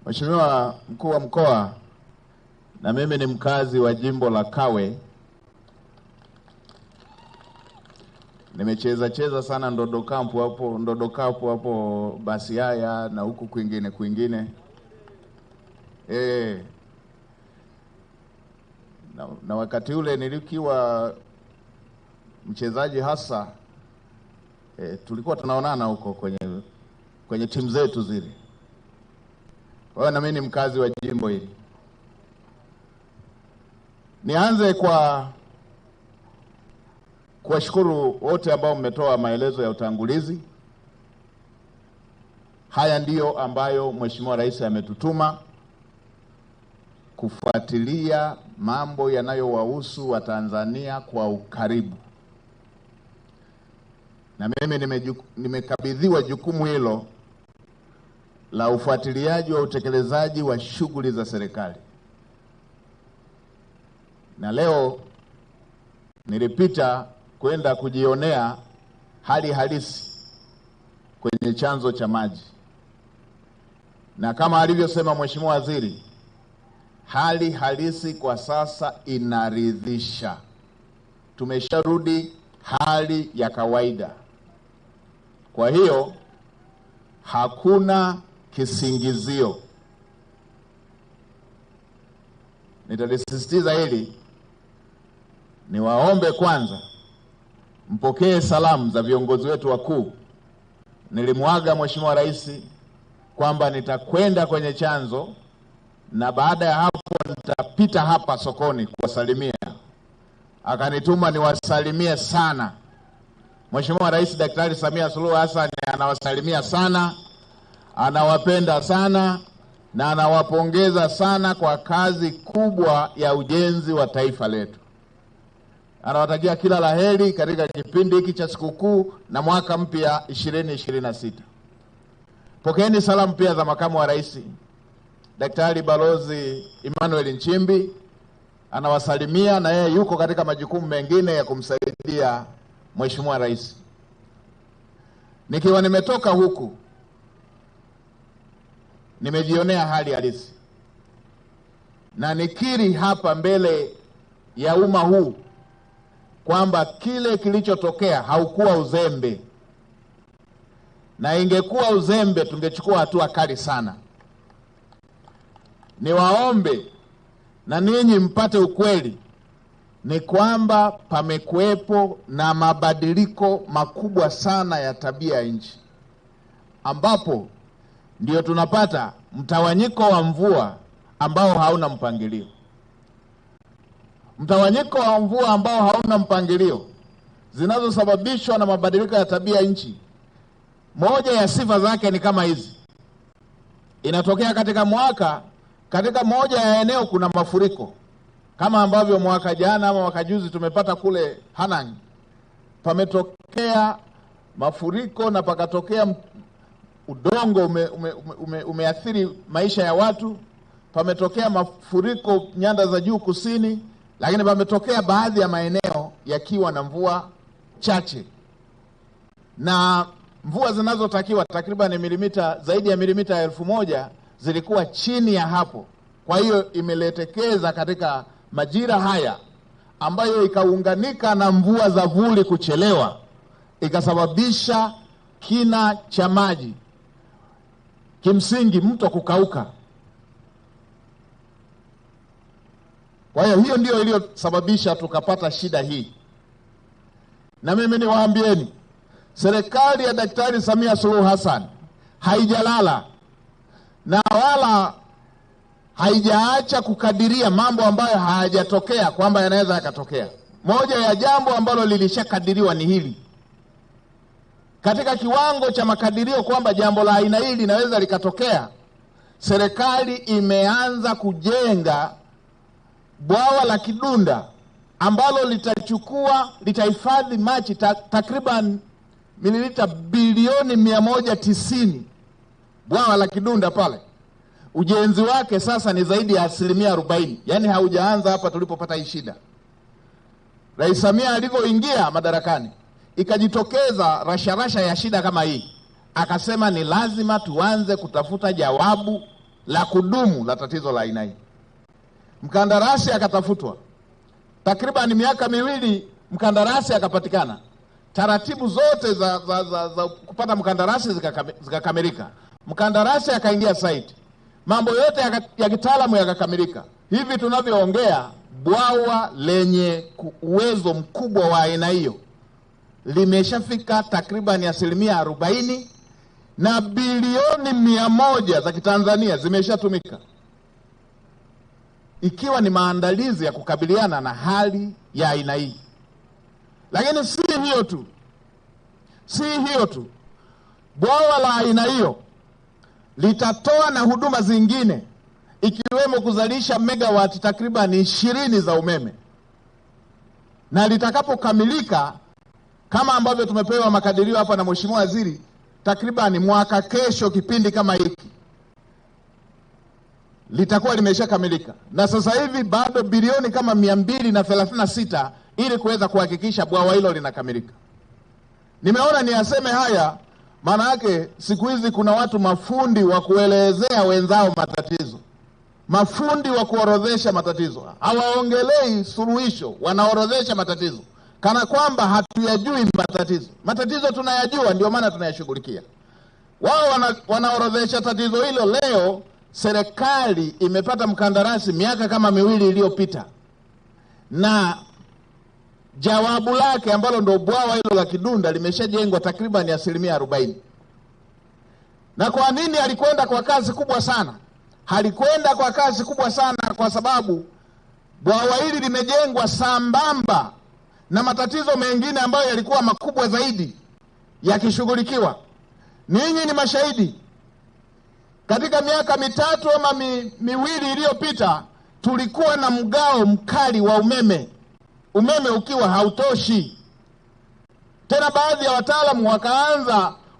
Mheshimiwa Mkuu wa Mkoa, na mimi ni mkazi wa jimbo la Kawe. Nimecheza sana Ndodo Cup hapo Basiaya na huku kwingine. Na wakati ule nilikiwa mchezaji hasa, tulikuwa tunaonana huko kwenye timu zetu zile. Kwa hiyo na mimi ni mkazi wa jimbo hili. Nianze kwa kuwashukuru wote ambao mmetoa maelezo ya utangulizi. Haya ndiyo ambayo Mheshimiwa Rais ametutuma kufuatilia mambo yanayowahusu Watanzania kwa ukaribu. Na mimi nimekabidhiwa jukumu hilo la ufuatiliaji wa utekelezaji wa shughuli za serikali. Na leo nilipita kwenda kujionea hali halisi kwenye chanzo cha maji. Na kama alivyosema Mheshimiwa Waziri, hali halisi kwa sasa inaridhisha. Tumesharudi hali ya kawaida. Kwa hiyo hakuna kisingizio. Nitalisisitiza hili. Niwaombe kwanza mpokee salamu za viongozi wetu wakuu. Nilimwaga Mheshimiwa Rais kwamba nitakwenda kwenye chanzo, na baada ya hapo nitapita hapa sokoni kuwasalimia. Akanituma niwasalimie sana. Mheshimiwa Rais Daktari Samia Suluhu Hassan anawasalimia sana, anawapenda sana na anawapongeza sana kwa kazi kubwa ya ujenzi wa taifa letu. Anawatakia kila laheri katika kipindi hiki cha sikukuu na mwaka mpya 2026. Pokeeni salamu pia za Makamu wa Rais Daktari Balozi Emmanuel Nchimbi, anawasalimia na yeye yuko katika majukumu mengine ya kumsaidia Mheshimiwa Rais. Nikiwa nimetoka huku, nimejionea hali halisi. Na nikiri hapa mbele ya umma huu kwamba kile kilichotokea haukuwa uzembe. Na ingekuwa uzembe tungechukua hatua kali sana. Niwaombe na ninyi mpate ukweli, ni kwamba pamekuwepo na mabadiliko makubwa sana ya tabia ya nchi, ambapo ndio tunapata mtawanyiko wa mvua ambao hauna mpangilio. Mtawanyiko wa mvua ambao hauna mpangilio zinazosababishwa na mabadiliko ya tabia ya nchi. Moja ya sifa zake ni kama hizi. Inatokea katika moja ya eneo kuna mafuriko, kama ambavyo mwaka jana ama mwaka juzi tumepata kule Hanang. Pametokea mafuriko na pakatokea udongo umeathiri maisha ya watu. Pametokea mafuriko nyanda za juu kusini, lakini pametokea baadhi ya maeneo yakiwa na mvua chache. Na mvua zinazotakiwa takriban zaidi ya milimita 1000 zilikuwa chini ya hapo. Kwa hiyo imeletekeza katika majira haya, ambayo ikaunganika na mvua za vuli kuchelewa, ikasababisha kina cha maji, kimsingi mto kukauka. Kwa hiyo ndio iliyosababisha tukapata shida hii. Na mimi niwaambieni, serikali ya Daktari Samia Suluhu Hassan haijalala na wala haijaacha kukadiria mambo ambayo hayajatokea kwamba yanaweza yakatokea. Moja ya jambo ambalo lilishakadiriwa ni hili. Katika kiwango cha makadirio kwamba jambo la aina hili linaweza likatokea, serikali imeanza kujenga bwawa la Kidunda ambalo litahifadhi maji takriban mililita bilioni 190. Bwawa la Kidunda pale, ujenzi wake sasa ni zaidi ya 40%. Yaani haujaanza hapa tulipopata hii shida. Rais Samia alivyoingia madarakani, ikajitokeza rasharasha ya shida kama hii. Akasema ni lazima tuanze kutafuta jawabu la kudumu la tatizo la aina hii. Mkandarasi akatafutwa, takriban miaka miwili mkandarasi akapatikana. Taratibu zote za kupata mkandarasi zikakamilika. Mkandarasi akaingia site. Mambo yote ya kitaalamu yakakamilika. Hivi tunavyoongea, bwawa lenye uwezo mkubwa wa aina hiyo limeshafika takriban 40% na bilioni 100 za Kitanzania zimeshatumika, ikiwa ni maandalizi ya kukabiliana na hali ya aina hii. Lakini si hiyo tu, bwawa la aina hiyo litatoa na huduma zingine, ikiwemo kuzalisha megawati takriban 20 za umeme, na litakapokamilika kama ambavyo tumepewa makadirio hapa na Mheshimiwa Waziri, takriban mwaka kesho kipindi kama hiki litakuwa limeshakamilika. Na sasa hivi bado bilioni kama 236 ili kuweza kuhakikisha bwawa hilo linakamilika. Nimeona niyaseme haya maana yake siku hizi kuna watu mafundi wa kuelezea wenzao matatizo, mafundi wa kuorodhesha matatizo. Hawaongelei suluhisho, wanaorodhesha matatizo kana kwamba hatuyajui matatizo. Matatizo tunayajua, ndio maana tunayashughulikia. Wao wanaorodhesha tatizo hilo. Leo serikali imepata mkandarasi miaka kama 2 iliyopita, na jawabu lake ambalo ndio bwawa hilo la Kidunda limeshajengwa takriban 40%. Na kwa nini alikwenda kwa kasi kubwa sana? Halikwenda kwa kasi kubwa sana kwa sababu bwawa hili limejengwa sambamba na matatizo mengine ambayo yalikuwa makubwa zaidi yakishughulikiwa. Ninyi ni mashahidi. Katika miaka 3 ama 2 iliyopita tulikuwa na mgao mkali wa umeme ukiwa hautoshi. Tena baadhi ya wataalamu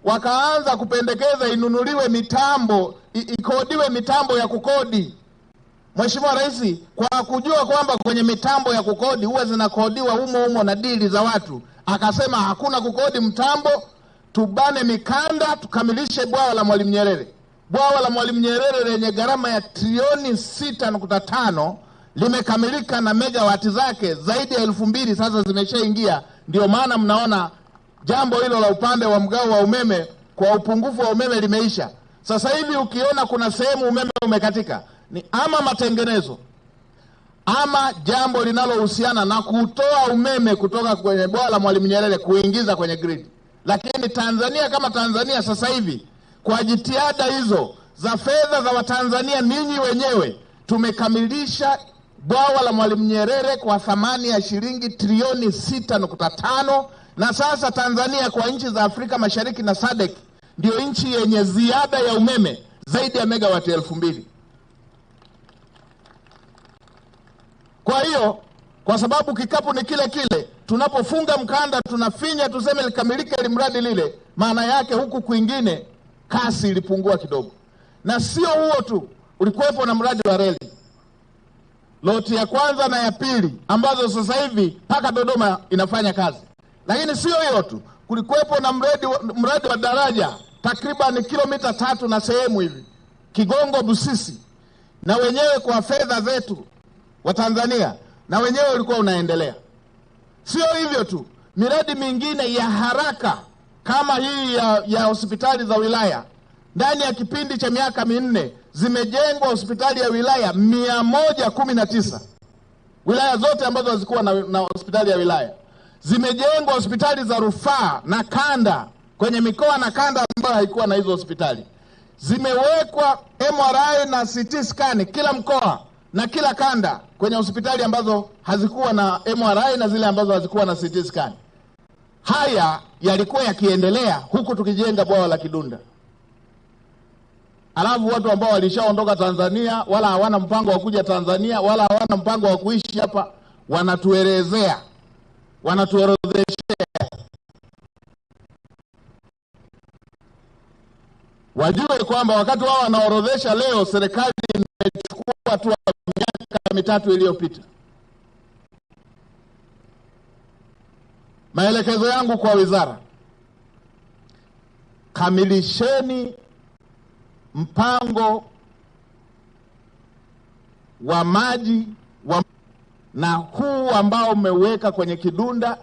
wakaanza kupendekeza inunuliwe mitambo, ikodiwe mitambo ya kukodi. Mheshimiwa Rais, kwa kujua kwamba kwenye mitambo ya kukodi huwa zinakodiwa humo na dili za watu, akasema hakuna kukodi mtambo, tubane mikanda, tukamilishe bwawa la Mwalimu Nyerere. Bwawa la Mwalimu Nyerere lenye gharama ya trilioni 6.5 limekamilika na megawati zake zaidi ya 2000 sasa zimeshaingia. Ndio maana mnaona jambo hilo la upande wa mgao wa umeme kwa upungufu wa umeme limeisha. Sasa hivi ukiona kuna sehemu umeme umekatika, ni ama matengenezo ama jambo linalohusiana na kutoa umeme kutoka kwenye bwawa la Mwalimu Nyerere kuingiza kwenye grid. Lakini Tanzania kama Tanzania sasa hivi, kwa jitihada hizo za fedha za Watanzania ninyi wenyewe, tumekamilisha bwawa la Mwalimu Nyerere kwa thamani ya shilingi trilioni 6.5, na sasa Tanzania kwa nchi za Afrika Mashariki na SADC ndio nchi yenye ziada ya umeme zaidi ya megawati 2000. Kwa hiyo, kwa sababu kikapu ni kile kile, tunapofunga mkanda tunafinya tuseme likamilike mradi lile, maana yake huku kwingine kasi ilipungua kidogo. Na sio huo tu, ulikuwepo na mradi wa reli loti ya kwanza na ya pili ambazo sasa hivi mpaka Dodoma inafanya kazi. Lakini sio hiyo tu, kulikuwepo na mradi wa daraja takriban kilomita 3 na sehemu hivi Kigongo Busisi, na wenyewe kwa fedha zetu wa Tanzania, na wenyewe ulikuwa unaendelea. Sio hivyo tu, miradi mingine ya haraka kama hii ya hospitali za wilaya, ndani ya kipindi cha miaka 4 zimejengwa hospitali ya wilaya 119. Wilaya zote ambazo hazikuwa na hospitali ya wilaya zimejengwa hospitali za rufaa na kanda kwenye mikoa na kanda ambayo haikuwa na hizo hospitali. Zimewekwa MRI na CT scan kila mkoa na kila kanda kwenye hospitali ambazo hazikuwa na MRI na zile ambazo hazikuwa na CT scan. Haya yalikuwa yakiendelea huku tukijenga bwawa la Kidunda. Alafu watu ambao walishaondoka Tanzania wala hawana mpango wa kuja Tanzania wala hawana mpango wa kuishi hapa wanatuelezea, wanatuorodheshea. Wajue kwamba wakati wao wanaorodhesha leo, serikali imechukua hatua miaka 3 iliyopita. Maelekezo yangu kwa wizara, kamilisheni mpango wa maji na huu ambao umeweka kwenye kidunda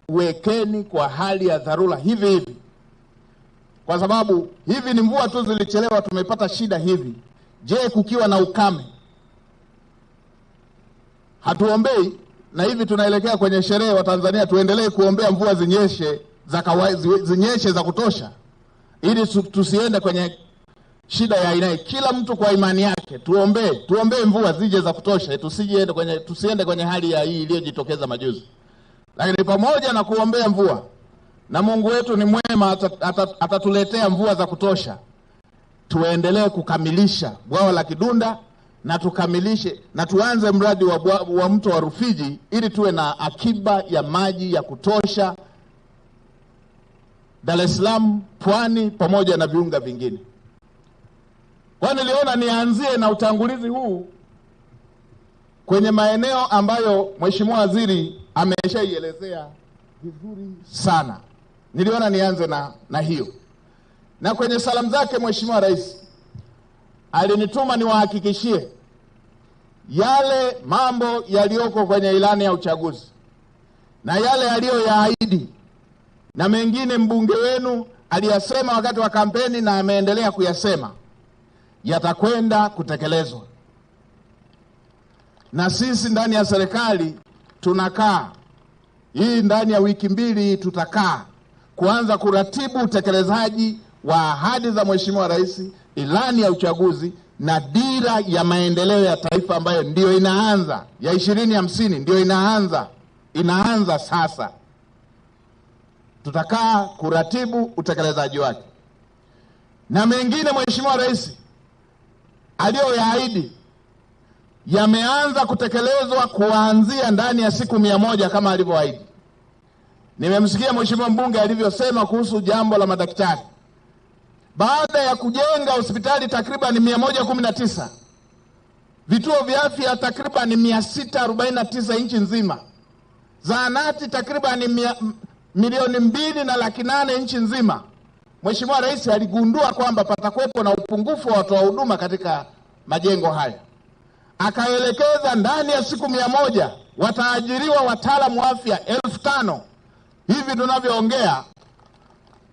wekeni kwa hali ya dharura hivi hivi, kwa sababu hivi ni mvua tu zilichelewa, tumepata shida hivi. Je, kukiwa na ukame? Hatuombei, na hivi tunaelekea kwenye sherehe wa Tanzania, tuendelee kuombea mvua zinyeshe zinyeshe za kutosha, ili tusiende kwenye shida ya aina hii. Kila mtu kwa imani yake tuombee mvua zije za kutosha, tusiende kwenye hali ya hii iliyojitokeza majuzi. Lakini pamoja na kuombea mvua, na Mungu wetu ni mwema, atatuletea mvua za kutosha, tuendelee kukamilisha bwawa la Kidunda na tukamilishe na tuanze mradi wa mto wa Rufiji, ili tuwe na akiba ya maji ya kutosha Dar es Salaam, Pwani pamoja na viunga vingine. Kwa niliona nianzie na utangulizi huu kwenye maeneo ambayo Mheshimiwa Waziri ameshaielezea vizuri sana. Niliona nianze na hiyo. Na kwenye salamu zake Mheshimiwa Rais alinituma niwahakikishie yale mambo yaliyoko kwenye ilani ya uchaguzi na yale aliyoyaahidi na mengine mbunge wenu aliyasema wakati wa kampeni na ameendelea kuyasema yatakwenda kutekelezwa. Na sisi ndani ya serikali tunakaa hii, ndani ya wiki mbili tutakaa kuanza kuratibu utekelezaji wa ahadi za Mheshimiwa Rais, ilani ya uchaguzi na dira ya maendeleo ya taifa ambayo ndio inaanza ya 2050, ndio inaanza sasa. Tutakaa kuratibu utekelezaji wake. Na mengine Mheshimiwa Rais aliyoyaahidi yameanza kutekelezwa kuanzia ndani ya siku 100 kama alivyoahidi. Nimemsikia Mheshimiwa mbunge alivyosema kuhusu jambo la madaktari. Baada ya kujenga hospitali takriban 119, vituo vya afya takriban 649 nchi nzima, zahanati takriban 2.8 nchi nzima, Mheshimiwa Rais aligundua kwamba patakuwepo na upungufu wa watoa huduma katika majengo haya. Akaelekeza ndani ya siku 100 wataajiriwa wataalamu wa afya 5,000. Hivi tunavyoongea,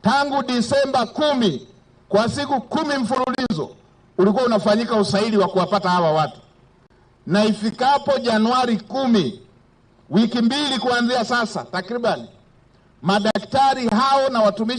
tangu Disemba 10 kwa siku 10 mfululizo ulikuwa unafanyika usaili wa kuwapata hawa watu, na ifikapo Januari 10, wiki mbili kuanzia sasa, takriban madaktari hao na watumishi